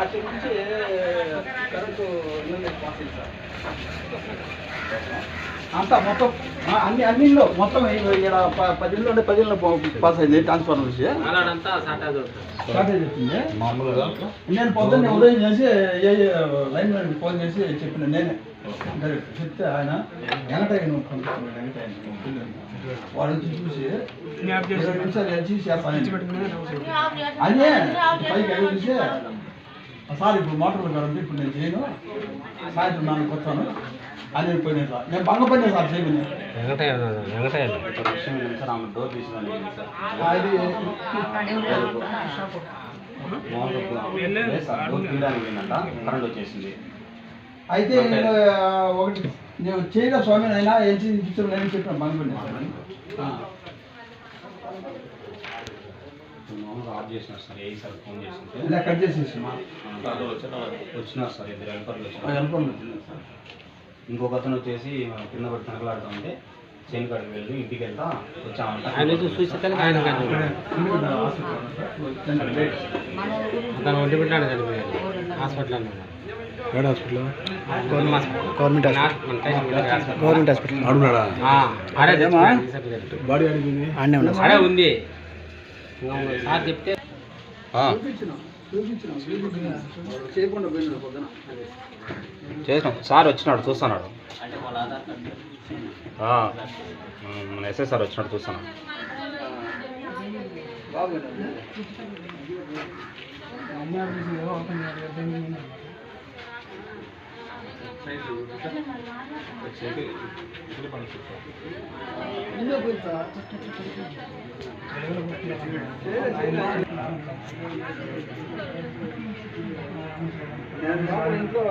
అక్కడి నుంచి current pass అయింది సార్ అంతా మొత్తం అన్నిలో మొత్తం 10 ఇళ్ళు ఉంటే 10 ఇళ్ళు పాస్ అయింది ట్రాన్స్ఫార్మర్ నుంచి షార్టేజ్ వచ్చింది మామూలుగా. నేను పొద్దున్నే ఉదయం చేసి లైన్ మ్యాన్ ఫోన్ చేసి చెప్పిన నేనే చెప్తే ఆయన వెంకటయ్య వాడు వచ్చి చూసి 20 నిమిషాలు కలిసి చేస్తాను అదే పైకి వెళ్ళి చూసి సార్ ఇప్పుడు మోటార్లు కదండి ఇప్పుడు నేను చేయను సాయంత్రం నాకు వస్తాను అని పోయినా సార్ నేను బంగపడినా సార్ చేయమని డోర్ తీసుకుని కరెంట్ వచ్చేసింది అయితే ఒకటి నేను చేయలే స్వామి అయినా ఎల్సీ ఇచ్చిన నేను చెప్పిన బంగపడినా సార్ ఆఫ్ చేసినారు సార్ ఏ సార్ ఫోన్ చేసింది ఇలా కట్ చేసేసి వచ్చినారు సార్ 2 హెల్పర్లు వచ్చినారు సార్. ఇంకొక అతను వచ్చేసి కింద పడి కనకలాడుతూ ఉంటే చేను కాడికి వెళ్ళి ఇంటికి వెళ్తా వచ్చామంట ఒంటి పెట్టాడు హాస్పిటల్ గవర్నమెంట్ హాస్పిటల్ అడే ఉంది సార్ చెప్తే చేసినాం సార్ వచ్చినాడు చూస్తున్నాడు మన ఎస్ఐ సార్ వచ్చినాడు చూస్తున్నాడు ఇంట్లో